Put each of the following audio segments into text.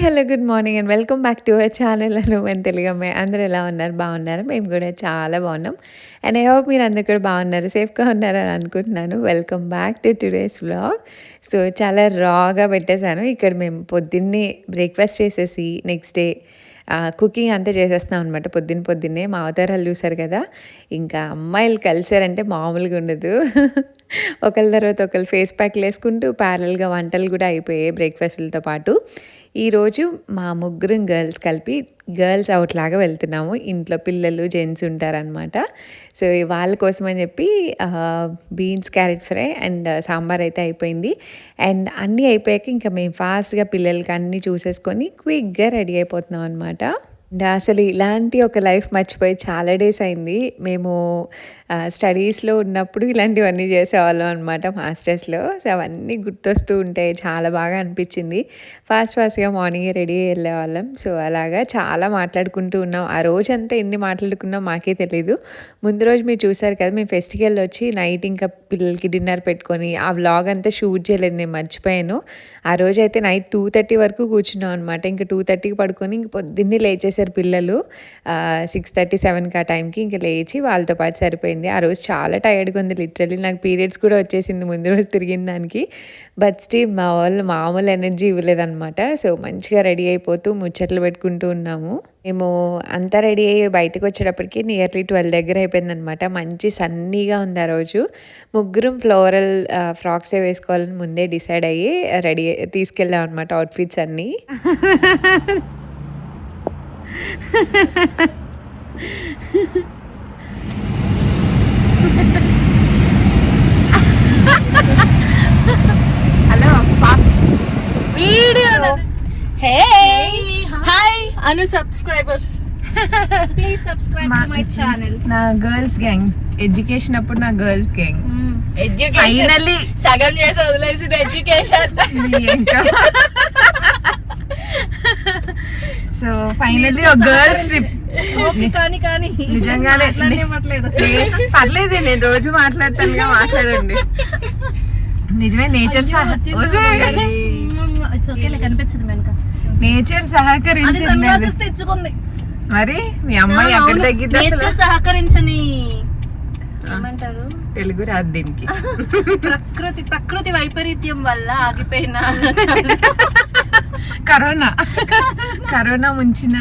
Hello. Good morning and welcome back to our channel నువ్వని తెలుగమ్మాయి. అందరూ ఎలా ఉన్నారు? బాగున్నారా? మేము కూడా చాలా బాగున్నాం. అండ్ ఐ హోప్ మీరు అందరూ కూడా బాగున్నారు, సేఫ్‌గా ఉన్నారని అనుకుంటున్నాను. Welcome back to today's vlog. So, చాలా రాగా పెట్టేశాను. ఇక్కడ మేము పొద్దున్నే బ్రేక్‌ఫాస్ట్ చేసేసి నెక్స్ట్ డే కుకింగ్ అంతా చేసేస్తాం అనమాట. పొద్దున్నే మా అవతారాలు చూసారు కదా! ఇంకా అమ్మాయిలు కలిసారంటే మామూలుగా ఉండదు. ఒకళ్ళ తర్వాత ఒకళ్ళు ఫేస్ ప్యాక్‌లేసుకుంటూ ప్యారలల్‌గా వంటలు కూడా అయిపోయాయి బ్రేక్‌ఫాస్ట్‌లతో పాటు. ఈరోజు మా ముగ్గురం గర్ల్స్ కలిపి గర్ల్స్ అవుట్ లాగా వెళ్తున్నాము. ఇంట్లో పిల్లలు, జెంట్స్ ఉంటారనమాట. సో, వాళ్ళ కోసమని చెప్పి beans, carrot fry and sambar అయితే అయిపోయింది. అండ్ అన్నీ అయిపోయాక ఇంకా మేము ఫాస్ట్‌గా పిల్లలకి అన్నీ చూసేసుకొని క్విక్‌గా రెడీ అయిపోతున్నాం అనమాట. అండ్ అసలు ఇలాంటి ఒక లైఫ్ మర్చిపోయి చాలా డేస్ అయింది. మేము స్టడీస్‌లో ఉన్నప్పుడు ఇలాంటివన్నీ చేసేవాళ్ళం అనమాట మాస్టర్స్‌లో. సో, అవన్నీ గుర్తొస్తూ ఉంటాయి. చాలా బాగా అనిపించింది. ఫాస్ట్‌గా మార్నింగే రెడీ అయ్యి వెళ్ళేవాళ్ళం. సో, అలాగా చాలా మాట్లాడుకుంటూ ఉన్నాం. ఆ రోజంతా ఎన్ని మాట్లాడుకున్నాం మాకే తెలీదు. ముందు రోజు మీరు చూసారు కదా! మేము ఫెస్ట్‌కెళ్ళొచ్చి నైట్ ఇంకా పిల్లలకి డిన్నర్ పెట్టుకొని ఆ వ్లాగ్ అంతా షూట్ చేయలేదు, నేను మర్చిపోయాను. ఆ రోజైతే నైట్ 2:30 వరకు కూర్చున్నాం అనమాట. ఇంక 2:30కి పడుకొని ఇంక పొద్దున్నే లేచేసారు పిల్లలు. 6:30, 7కి ఆ టైంకి ఇంక లేచి వాళ్ళతో పాటు సరిపోయింది. ఆ రోజు చాలా టైర్డ్‌గా ఉంది లిటరల్లీ. నాకు పీరియడ్స్ కూడా వచ్చేసింది ముందు రోజు తిరిగిన దానికి. బట్ స్టిల్ మా వాళ్ళు మామూలు ఎనర్జీ ఇవ్వలేదనమాట. సో, మంచిగా రెడీ అయిపోతూ ముచ్చట్లు పెట్టుకుంటూ ఉన్నాము. మేము అంతా రెడీ అయ్యి బయటకొచ్చేటప్పటికి నియర్లీ 12 దగ్గర అయిపోయిందనమాట. మంచి సన్నీగా ఉంది ఆ రోజు. ముగ్గురం ఫ్లోరల్ ఫ్రాక్సే వేసుకోవాలని ముందే డిసైడ్ అయ్యి రెడీ తీసుకెళ్ళాం అనమాట అవుట్‌ఫిట్స్ అన్నీ. Hello pops. Video hey hi Anu subscribers please subscribe to my channel. నా గర్ల్స్ గ్యాంగ్ ఎడ్యుకేషన్ అప్పుడు నా గర్ల్స్ గ్యాంగ్ ఎడ్యుకేషన్ ఫైనల్లీ సగం చేసి వదిలేసిన ఎడ్యుకేషన్. సో ఫైనల్లీ ఒక గర్ల్స్ ట్రిప్. కానీ నిజంగానే పర్లేదు, నేను రోజు మాట్లాడతానుగా, మాట్లాడండి. నిజమే, నేచర్ కనిపించదు వెనక నేచర్ సహకరించింది. తెచ్చుకుంది మరి మీ అమ్మాయి అక్కడ తగ్గిద్ది అసలు. సహకరించని ఏమంటారు తెలుగు రాదు దీనికి. ప్రకృతి వైపరీత్యం వల్ల ఆగిపోయిన కరోనా ముంచిన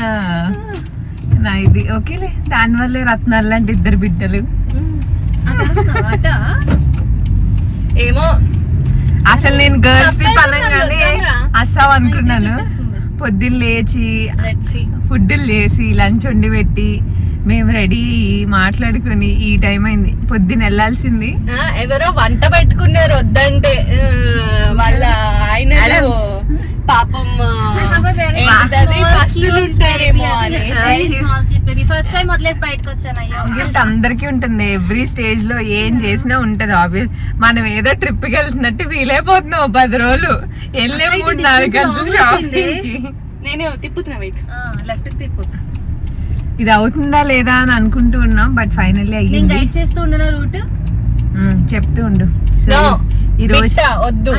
నా ఇది ఓకేలే. దానివల్లే రత్నాలు లాంటి ఇద్దరు బిడ్డలు. ఏమో అసలు నేను గర్ల్స్ ట్రిప్ అనగానే అస్సాం అనుకున్నాను. పొద్దున్న లేచి ఫుడ్లు చేసి లంచ్ వండి పెట్టి మేము రెడీ మాట్లాడుకుని ఈ టైం అయింది. పొద్దున్న వెళ్ళాల్సింది. ఎవరో వంట పెట్టుకున్నారు వద్దంటే వాళ్ళ ఆయన పాపం అందరికీ ఉంటుంది, ఎవ్రీ స్టేజ్ లో ఏం చేసినా ఉంటది. ఆబ్వియస్ మనం ఏదో ట్రిప్ కి వెళ్తున్నట్టు ఫీల్ అయిపోతున్నావు. 10 రోజులు వెళ్ళే 3-4 గంటలు షాపింగ్ కి. నేను తిప్పుతున్నా, వెయిట్ లెఫ్ట్ తిప్పు. ఇది అవుతుందా లేదా అని అనుకుంటూ ఉన్నాం, బట్ ఫైనల్లీ అయ్యింది. గైడ్ చేస్తూ ఉండనా రూట్ చెప్తూ ఉండు. సో ఈ రోజు వద్దు,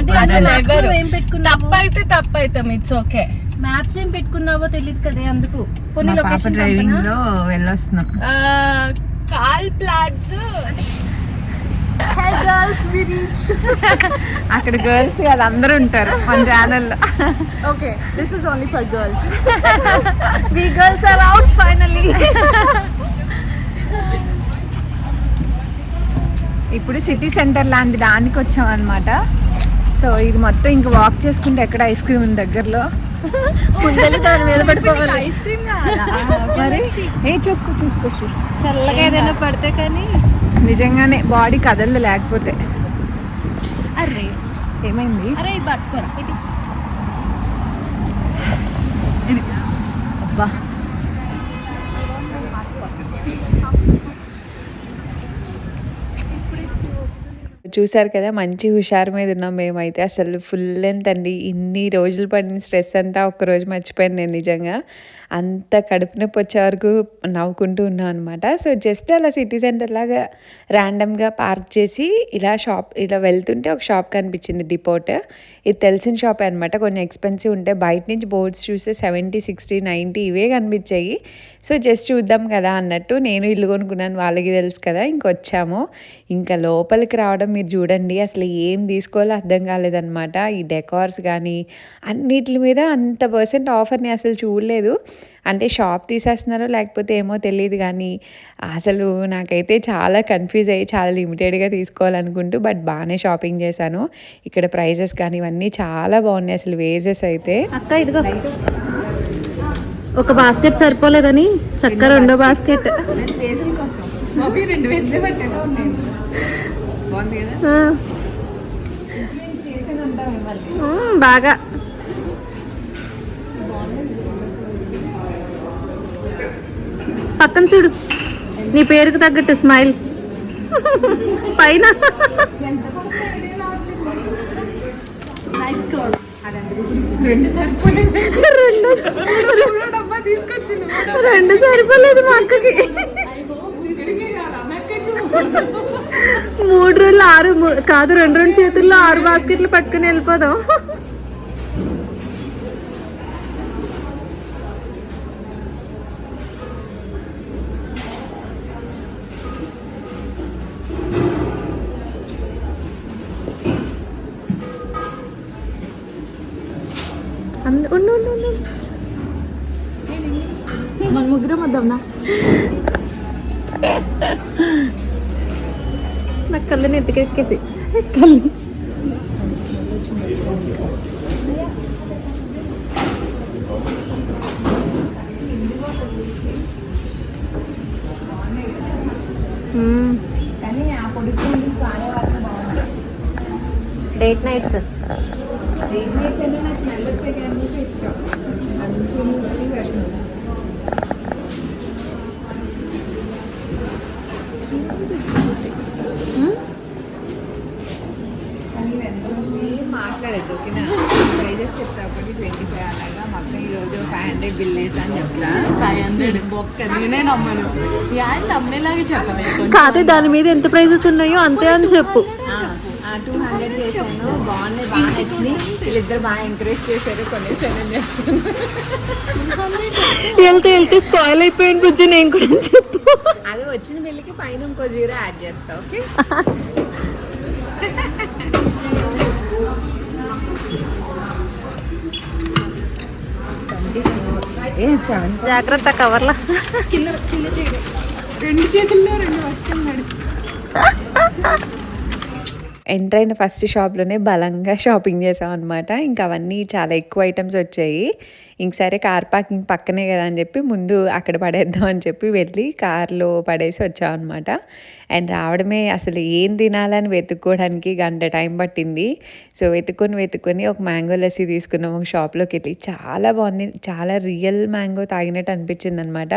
తప్పైతే ఇట్స్ ఓకే. మ్యాప్స్ ఏం పెట్టుకున్నావో తెలియదు కదా, అందుకు కొన్ని లొకేషన్ డ్రైవింగ్ లో వెళ్ళొస్తున్నాం. Call plots. అక్కడ గర్ల్స్ వాళ్ళందరూ ఉంటారు మన ఛానల్లో. Okay, this is only for girls. We girls are out finally. ఇప్పుడు సిటీ సెంటర్ లాంటి దానికి వచ్చాం అనమాట. సో ఇది మొత్తం ఇంకా వాక్ చేసుకుంటే ఎక్కడ ఐస్ క్రీమ్ ఉంది దగ్గరలో, ముందెళ్ళి దాని మీద పడిపోవాలి. ఐస్ క్రీమ్ మరి చూసుకో చల్లగా ఏదైనా పడితే కానీ నిజంగానే బాడీ కదలదు లేకపోతే. అరే ఏమైంది? అరే ఇది పట్టుకోరా. అబ్బా చూసారు కదా మంచి హుషారు మీద ఉన్నాం మేమైతే. అసలు ఫుల్ లెంత్ అండి. ఇన్ని రోజులు పడిన స్ట్రెస్ అంతా ఒక్కరోజు మర్చిపోయాను నేను నిజంగా. అంత కడుపు నొప్పి వచ్చే వరకు నవ్వుకుంటూ ఉన్నాం అనమాట. సో జస్ట్ అలా సిటీ సెంటర్ లాగా ర్యాండమ్గా పార్క్ చేసి ఇలా వెళ్తుంటే ఒక షాప్ కనిపించింది, డిపోట్. ఇది తెలిసిన షాపే అనమాట. కొంచెం ఎక్స్పెన్సివ్ ఉంటాయి. బయట నుంచి బోర్డ్స్ చూస్తే 70, 60, 90 ఇవే కనిపించాయి. సో జస్ట్ చూద్దాం కదా అన్నట్టు నేను ఇల్లు కొనుక్కున్నాను, వాళ్ళకి తెలుసు కదా, ఇంకొచ్చాము. ఇంకా లోపలికి రావడం మీరు చూడండి, అసలు ఏం తీసుకోవాలో అర్థం కాలేదన్నమాట. ఈ డెకార్స్ కానీ అన్నిటి మీద అంత % ఆఫర్ని అసలు చూడలేదు. అంటే షాప్ తీసేస్తున్నారో లేకపోతే ఏమో తెలియదు కానీ అసలు నాకైతే చాలా కన్ఫ్యూజ్ అయ్యి చాలా లిమిటెడ్గా తీసుకోవాలనుకుంటూ బట్ బాగానే షాపింగ్ చేశాను. ఇక్కడ ప్రైజెస్ కానీ ఇవన్నీ చాలా బాగున్నాయి అసలు. వేజెస్ అయితే అక్క ఇదిగో ఒక బాస్కెట్ సరిపోలేదని చక్కర రెండో బాస్కెట్. బాగా పక్కన చూడు, నీ పేరుకు తగ్గట్టు స్మైల్ పైన. రెండు సరిపోలేదు మా అక్కకి. 3 రోజులు 6 కాదు, 2 చేతుల్లో 6 బాస్కెట్లు పట్టుకుని వెళ్ళిపోదాం. మన ముగ్గురం వద్దాంనా? నాకు కళ్ళని ఎత్తికెక్కేసి కళ్ళు. డేట్ నైట్స్ అంటే నాకు స్మెల్ వచ్చే క్యాండిల్స్ ఇష్టం. మాట్లాడద్దు ఓకేనా? ప్రైజెస్ చెప్తా. ఒకటి 25 అలాగా మొత్తం ఈరోజు 500 బిల్ వేసాను చెప్తా. 500 బొక్క నేనే నమ్మను. నమ్మేలాగా చెప్పలేదు. కాదే దాని మీద ఎంత ప్రైజెస్ ఉన్నాయో అంతే అని చెప్పు. 200 చేశాను, బాగున్నాయి, బాగా నచ్చినాయి. వీళ్ళిద్దరు బాగా ఎంకరేజ్ చేశారు, కొనేసాను చెప్తాను. వెళ్తే స్పాయిల్ అయిపోయాను కొంచెం, నేను కూడా చెప్పు. అది వచ్చిన బిల్లుకి పైన ఇంకో 0 యాడ్ చేస్తా. ఓకే జాగ్రత్త కవర్లా. 2 చేతుల్లో 2 పట్టుకున్నాడు. ఎంటర్ అయిన ఫస్ట్ షాప్లోనే బలంగా షాపింగ్ చేసాం అనమాట. ఇంకా అవన్నీ చాలా ఎక్కువ ఐటమ్స్ వచ్చాయి. ఇంక సరే కార్ పార్కింగ్ పక్కనే కదా అని చెప్పి ముందు అక్కడ పడేద్దాం అని చెప్పి వెళ్ళి కార్లో పడేసి వచ్చాం అనమాట. అండ్ రావడమే అసలు ఏం తినాలని వెతుక్కోవడానికి గంట టైం పట్టింది. సో వెతుక్కొని ఒక మ్యాంగో లస్సీ తీసుకున్నాం ఒక షాప్లోకి వెళ్ళి. చాలా బాగుంది, చాలా రియల్ మ్యాంగో తాగినట్టు అనిపించింది అనమాట.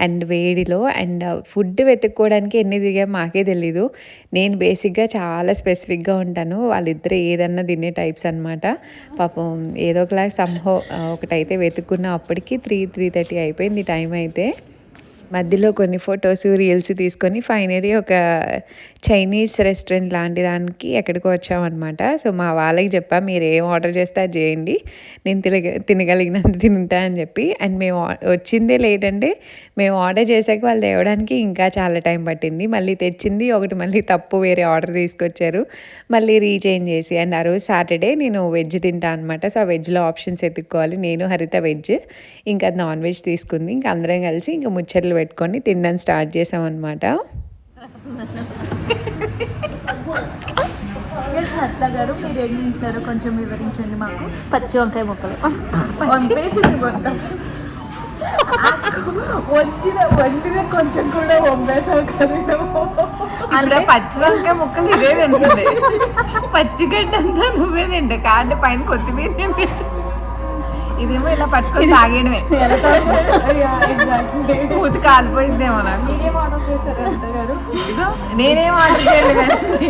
అండ్ వేడిలో అండ్ ఫుడ్ వెతుక్కోవడానికి ఎన్ని దిగా మాకే తెలీదు. నేను బేసిక్గా చాలా స్పెసిఫిక్గా ఉంటాను, వాళ్ళిద్దరు ఏదన్నా తినే టైప్స్ అనమాట. పాపం ఏదో ఒకలాగా సంహో ఒకటైతే వెతుక్కున్న అప్పటికి 3:30 అయిపోయింది టైం అయితే. మధ్యలో కొన్ని ఫొటోస్ రీల్స్ తీసుకొని ఫైనలీ ఒక చైనీస్ రెస్టారెంట్ లాంటి దానికి ఎక్కడికో వచ్చామన్నమాట. సో మా వాళ్ళకి చెప్పా, మీరు ఏం ఆర్డర్ చేస్తే అది చేయండి, నేను తినగలిగినంత తింటా అని చెప్పి. అండ్ మేము వచ్చిందే లేట్ అంటే మేము ఆర్డర్ చేశాక వాళ్ళు తేవడానికి ఇంకా చాలా టైం పట్టింది. మళ్ళీ తెచ్చింది ఒకటి మళ్ళీ తప్పు వేరే ఆర్డర్ తీసుకొచ్చారు, మళ్ళీ రీచేంజ్ చేసి. అండ్ ఆ రోజు సాటర్డే నేను వెజ్ తింటా అనమాట. సో ఆ వెజ్లో ఆప్షన్స్ ఎత్తుక్కోవాలి. నేను హరిత వెజ్, ఇంకా నాన్ వెజ్ తీసుకుంది. ఇంకా అందరం కలిసి ఇంకా ముచ్చట్లు పెట్టుకొని తినడం స్టార్ట్ చేసామన్నమాట. హరిత గారు మీరు ఏం తింటారో కొంచెం వివరించండి మాకు. పచ్చి వంకాయ ముక్కలు వంపేసింది మొత్తం. వండిన కొంచెం కూడా వంపేసావు కదా. అంటే పచ్చి వంకాయ ముక్కలు ఇదే తింటుంది, పచ్చిగడ్డ అంతా నువ్వే తింటా, అంటే పైన కొత్తిమీర తింటే ఇదేమో ఇలా పట్టుకొని తాగేయడమే. పూర్తి కాలిపోయిందేమో నాకు. మీరేం ఆర్డర్ చేశారు హరిత గారు? నేనేం ఆర్డర్ చేయలేదండి.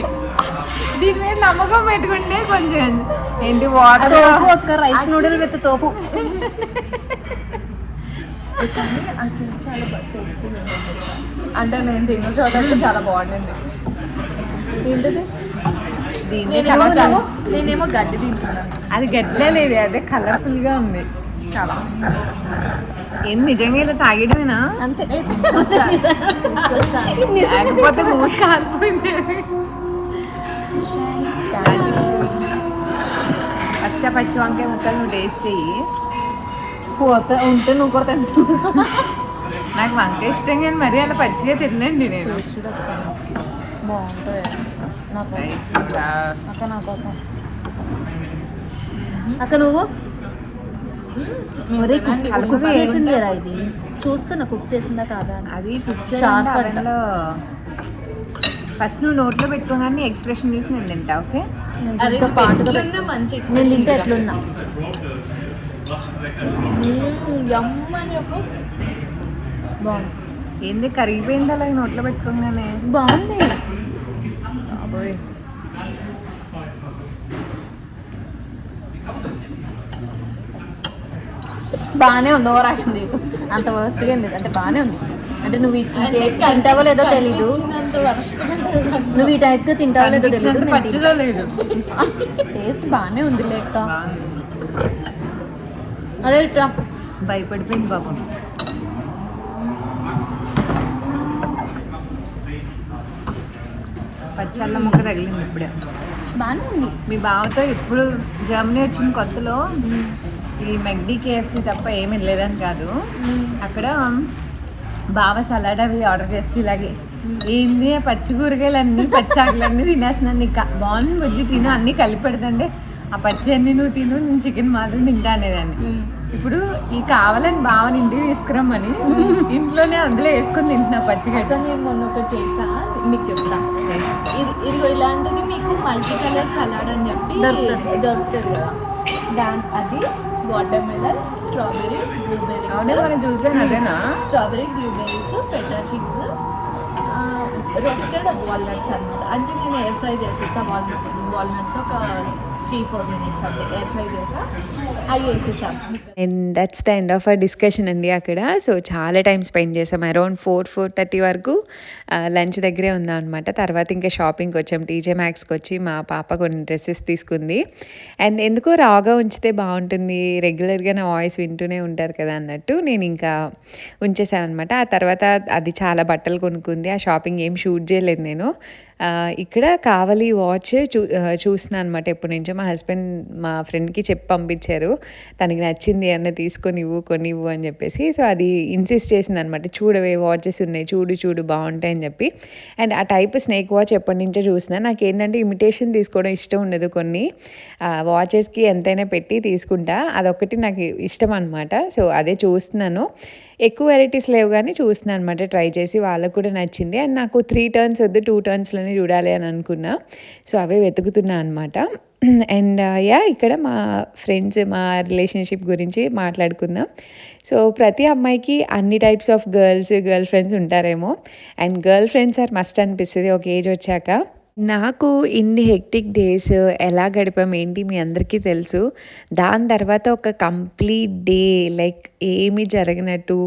దీని మీద నమ్మకం పెట్టుకుంటే కొంచెం ఏంటి వాటర్ ఒక్క రైస్ నూడిల్ విత్ తోపు. అసలు చాలా టేస్టీగా అంటే నేను తిన్న చోట చాలా బాగుంటుంది. ఏంటది? నేనేమో గడ్డి తింటున్నాను. అది గడ్డిలే లేదు, అదే కలర్ఫుల్ గా ఉంది చాలా. ఏం నిజంగా ఇలా తాగడమేనా? అంతే. లేకపోతే మూత కాలిపోయింది. ఫస్ట్ పచ్చి వంకాయ ముక్కలు నువ్వు టేస్ట్ చెయ్యి. పోతే ఉంటే నువ్వు కూడా తింటు. నాకు వంకాయ ఇష్టం కానీ మరీ అలా పచ్చిగా తినండి నేను. బాగుంటుంది. అక్క నా కోసం. అక్క నువ్వు కుక్ చేసింది రా ఇది. చూస్తున్నా కుక్ చేసిందా కాదా అని. అది పిక్చర్ ఫస్ట్ నువ్వు నోట్లో పెట్టుకోగానే ఎక్స్ప్రెషన్ చూసి నేను తింటా. ఓకే నేను తింటే ఎట్లున్నా బాగుంది. ఏంది కరిగిపోయింది అలాగే నోట్లో పెట్టుకోగానే? బాగుంది. బాబోయ్ బాగానే ఉంది. ఓవర్ యాక్షన్ చేయకు, అంత వర్స్ట్గా లేదు. అంటే బాగానే ఉంది. అంటే నువ్వు తింటావో లేదో తెలీదు, నువ్వు ఈ టైప్గా తింటావో లేదో తెలీదు. పచ్చిగా లేదు, టేస్ట్ బాగానే ఉంది లేక. అరే ఇట్రా. భయపడిపోయింది పాపం. పచ్చళ్ళ ముక్క తగిలింది ఇప్పుడే. బాగానే ఉంది. మీ బావతో ఇప్పుడు జర్మనీ వచ్చిన కొత్తలో ఈ మెక్డీ కేఎఫ్సీ తప్ప ఏమి వెళ్ళలేదని కాదు, అక్కడ బావ సలాడ్ అవి ఆర్డర్ చేస్తే ఇలాగే ఏంది పచ్చి కూరగాయలన్నీ పచ్చాకులన్నీ తినేస్తున్నాను. నీకు బాగుంది బుజ్జి తిను, అన్నీ కలిపి పెడతండి. ఆ పచ్చి అన్నీ నువ్వు తిను, నేను చికెన్ మాత్రం తింటా అనేదాన్ని. ఇప్పుడు ఈ కావాలని బావని ఇంటికి తీసుకురమ్మని ఇంట్లోనే అందులో వేసుకొని తింటున్నా పచ్చిగడ్డ. నేను మొన్న ఒకటి చేసా, మీకు చెప్తా. ఇదిగో ఇలాంటిది మీకు మల్టీ కలర్ సలాడ్ అని చెప్పి దొరుకుతుంది కదా. అది వాటర్ మెలన్, స్ట్రాబెర్రీ, బ్లూబెర్రీ. అవునే మనం చూసాను అదేనా? Strawberry, blueberries, feta cheese, roasted walnuts అనమాట. అంటే నేను ఎయిర్ ఫ్రై చేసేసా. వాల్నట్స్ ఒక 3-4 minutes అంటే ఎయిర్ ఫ్రై చేసా, అవి వేసేసా. And that's the end of our discussion అండి అక్కడ. సో చాలా టైం స్పెండ్ చేసాం. అరౌండ్ 4-4:30 వరకు లంచ్ దగ్గరే ఉందాం అనమాట. తర్వాత ఇంకా షాపింగ్కి వచ్చాం. టీజే మ్యాక్స్కి వచ్చి మా పాప కొన్ని డ్రెస్సెస్ తీసుకుంది. అండ్ ఎందుకో రాగా ఉంచితే బాగుంటుంది, రెగ్యులర్గా నా వాయిస్ వింటూనే ఉంటారు కదా అన్నట్టు నేను ఇంకా ఉంచేసాను అనమాట. ఆ తర్వాత అది చాలా బట్టలు కొనుక్కుంది. ఆ షాపింగ్ ఏం షూట్ చేయలేదు నేను. ఇక్కడ కావాలి వాచ్ చూస్తున్నాను అనమాట. ఎప్పటి నుంచో మా హస్బెండ్ మా ఫ్రెండ్కి చెప్పి పంపించారు, తనకి నచ్చింది అన్న తీసుకొని కొనివ్వు అని చెప్పేసి. సో అది ఇన్సిస్ట్ చేసింది అనమాట, చూడవే వాచెస్ ఉన్నాయి, చూడు బాగుంటాయి అని చెప్పి. అండ్ ఆ టైప్ స్నేక్ వాచ్ ఎప్పటి నుంచో చూస్తున్నాను. నాకు ఏంటంటే ఇమిటేషన్ తీసుకోవడం ఇష్టం ఉండదు. కొన్ని వాచెస్కి ఎంతైనా పెట్టి తీసుకుంటా, అదొకటి నాకు ఇష్టం అనమాట. సో అదే చూస్తున్నాను. ఎక్కువ వెరైటీస్ లేవు కానీ చూస్తున్నాను అనమాట, ట్రై చేసి. వాళ్ళకు కూడా నచ్చింది. అండ్ నాకు 3 turns వద్దు, 2 turnsలోనే చూడాలి అని అనుకున్నా. సో అవే వెతుకుతున్నా అనమాట. అండ్ ఇక్కడ మా ఫ్రెండ్స్, మా రిలేషన్షిప్ గురించి మాట్లాడుకుందాం. సో ప్రతి అమ్మాయికి అన్ని టైప్స్ ఆఫ్ గర్ల్ ఫ్రెండ్స్ ఉంటారేమో. And girl friends are must అనిపిస్తుంది ఒక ఏజ్ వచ్చాక. నాకు ఇన్ని హెక్టిక్ డేస్ ఎలా గడిపాం ఏంటి మీ అందరికీ తెలుసు. దాని తర్వాత ఒక కంప్లీట్ డే లైక్ ఏమీ జరగనట్టు,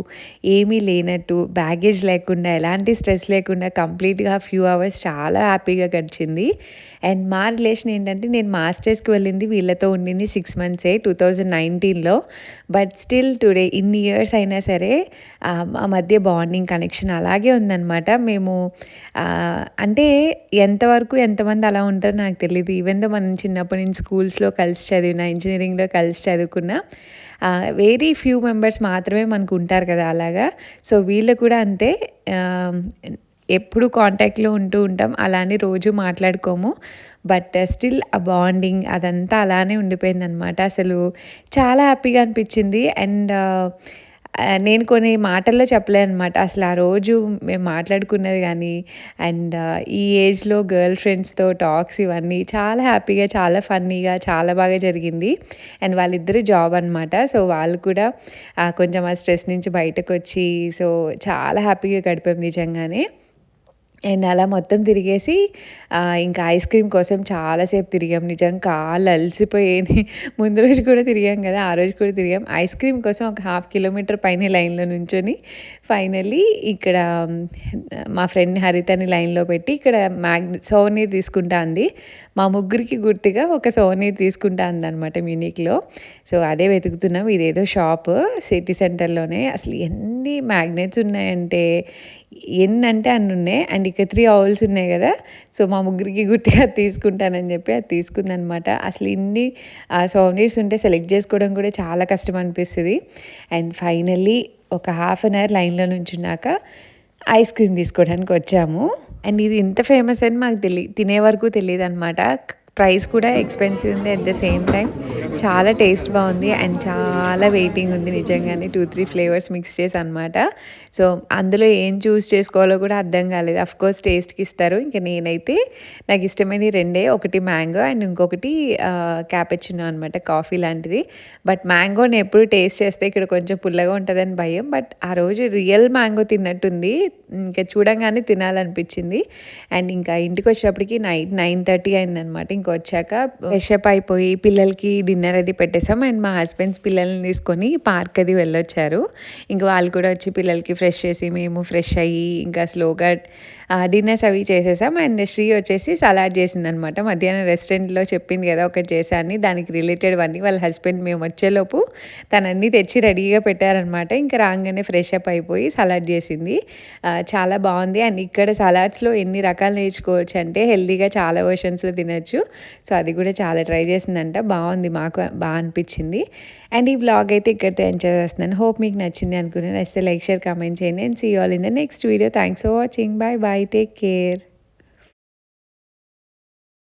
ఏమీ లేనట్టు, బ్యాగేజ్ లేకుండా, ఎలాంటి స్ట్రెస్ లేకుండా కంప్లీట్గా ఫ్యూ అవర్స్ చాలా హ్యాపీగా గడిచింది. అండ్ మా రిలేషన్ ఏంటంటే, నేను మాస్టర్స్కి వెళ్ళింది వీళ్ళతో ఉండింది 6 months 2019లో. బట్ స్టిల్ టుడే ఇన్ని ఇయర్స్ అయినా సరే మా మధ్య బాండింగ్, కనెక్షన్ అలాగే ఉందన్నమాట. మేము అంటే ఎంతమంది అలా ఉంటారో నాకు తెలియదు. ఈవెన్ దో మనం చిన్నప్పటి నుంచి స్కూల్స్లో కలిసి చదివిన, ఇంజనీరింగ్లో కలిసి చదువుకున్న వెరీ ఫ్యూ మెంబర్స్ మాత్రమే మనకు ఉంటారు కదా అలాగా. సో వీళ్ళు కూడా అంతే, ఎప్పుడు కాంటాక్ట్లో ఉంటూ ఉంటాం. అలానే రోజు మాట్లాడుకోము, బట్ స్టిల్ ఆ బాండింగ్ అదంతా అలానే ఉండిపోయిందనమాట. అసలు చాలా హ్యాపీగా అనిపించింది. అండ్ నేను కొన్ని మాటల్లో చెప్పలేను అనమాట. అసలు ఆ రోజు మేము మాట్లాడుకున్నది కానీ, అండ్ ఈ ఏజ్లో గర్ల్ ఫ్రెండ్స్తో టాక్స్ ఇవన్నీ చాలా హ్యాపీగా, చాలా ఫన్నీగా, చాలా బాగా జరిగింది. అండ్ వాళ్ళిద్దరూ జాబ్ అనమాట. సో వాళ్ళు కూడా కొంచెం ఆ స్ట్రెస్ నుంచి బయటకు వచ్చి, సో చాలా హ్యాపీగా గడిపాం నిజంగానే. అండ్ అలా మొత్తం తిరిగేసి ఇంకా ఐస్ క్రీమ్ కోసం చాలాసేపు తిరిగాం. నిజంగా కాళ్ళు అలసిపోయేది. ముందు రోజు కూడా తిరిగాం కదా! ఆ రోజు కూడా తిరిగాం. ఐస్ క్రీమ్ కోసం ఒక హాఫ్ కిలోమీటర్ పైనే లైన్‌లో నుంచొని ఫైనల్లీ ఇక్కడ మా ఫ్రెండ్ హరితని లైన్‌లో పెట్టి ఇక్కడ సోవనీర్ తీసుకుంటా అంది. మా ముగ్గురికి గుర్తుగా ఒక సోవనీర్ తీసుకుంటా అందనమాట మ్యూనిక్‌లో. సో, అదే వెతుకుతున్నాం. ఇదేదో షాపు సిటీ సెంటర్‌లోనే. అసలు ఎన్ని మ్యాగ్నెట్స్ ఉన్నాయంటే ఎన్నంటే అన్నున్నాయి. అండ్ ఇక్కడ 3 ఔల్స్ ఉన్నాయి గదా! సో, మా ముగ్గురికి గుర్తుగా అది తీసుకుంటానని చెప్పి అది తీసుకుందనమాట. అసలు ఇన్ని సోవనీర్స్ ఉంటే సెలెక్ట్ చేసుకోవడం కూడా చాలా కష్టం అనిపిస్తది. అండ్ ఫైనల్లీ ఒక హాఫ్ అన్ అవర్ లైన్‌లో నుంచున్నాక ఐస్ క్రీమ్ తీసుకోవడానికి వచ్చాము. అండ్ ఇది ఇంత ఫేమస్ అని మాకు తినే వరకు తెలీదనమాట. ప్రైస్ కూడా ఎక్స్‌పెన్సివ్ ఉంది. అట్ ద సేమ్ టైమ్ చాలా టేస్ట్ బావుంది. అండ్ చాలా వెయిటింగ్ ఉంది నిజంగానే. 2, 3 ఫ్లేవర్స్ మిక్స్ చేసి అనమాట. సో, అందులో ఏం చూస్ చేసుకోవాలో కూడా అర్థం కాలేదు. అఫ్‌కోర్స్ టేస్ట్‌కి ఇస్తారు. ఇంక నేనైతే నాకు ఇష్టమైనవి రెండే. ఒకటి మ్యాంగో అండ్ ఇంకొకటి క్యాపుచినో అనమాట. కాఫీ లాంటిది. బట్ మ్యాంగోని ఎప్పుడు టేస్ట్ చేస్తే ఇక్కడ కొంచెం పుల్లగా ఉంటదని భయం. బట్ ఆ రోజు రియల్ మ్యాంగో తిన్నట్టుంది. ఇంకా చూడంగానే తినాలనిపించింది. అండ్ ఇంకా ఇంటికొచ్చేటప్పటికి నైట్ 9:30 అయిందనమాట. ఇంకొచ్చాక ఫ్రెష్ అప్ అయిపోయి పిల్లలకి డిన్నర్ అది పెట్టేసాం. అండ్ మా హస్బెండ్స్ పిల్లల్ని తీసుకొని పార్క్ అది వెళ్ళొచ్చారు. ఇంక వాళ్ళు కూడా వచ్చి పిల్లలకి ఫ్రెష్ చేసి మేము ఫ్రెష్ అయ్యి ఇంకా స్లోగా డిన్నర్స్ అవి చేసేసాం. అండ్ శ్రీ వచ్చేసి సలాడ్ చేసిందనమాట. మధ్యాహ్నం రెస్టారెంట్‌లో చెప్పింది కదా! ఒకటి చేశా అని. దానికి రిలేటెడ్‌వన్నీ వాళ్ళ హస్బెండ్ మేము వచ్చేలోపు తనన్నీ తెచ్చి రెడీగా పెట్టారనమాట. ఇంక రాంగానే ఫ్రెష్ అప్ అయిపోయి సలాడ్ చేసింది. చాలా బావుంది. అండ్ ఇక్కడ సలాడ్స్‌లో ఎన్ని రకాలు నేర్చుకోవచ్చు అంటే హెల్తీగా చాలా వెర్షన్స్‌లో తినొచ్చు. సో, అది కూడా చాలా ట్రై చేసిందంట. బావుంది. మాకు అనిపించింది. అండ్ ఈ వ్లాగ్ అయితే ఇక్కడితో ఎండ్ చేసేస్తున్నాను. హోప్ మీకు నచ్చింది అనుకున్నాను. నచ్చితే లైక్, షేర్, కామెంట్ చేయండి. And see you all in the next video. Thanks for watching. Bye bye. Take care.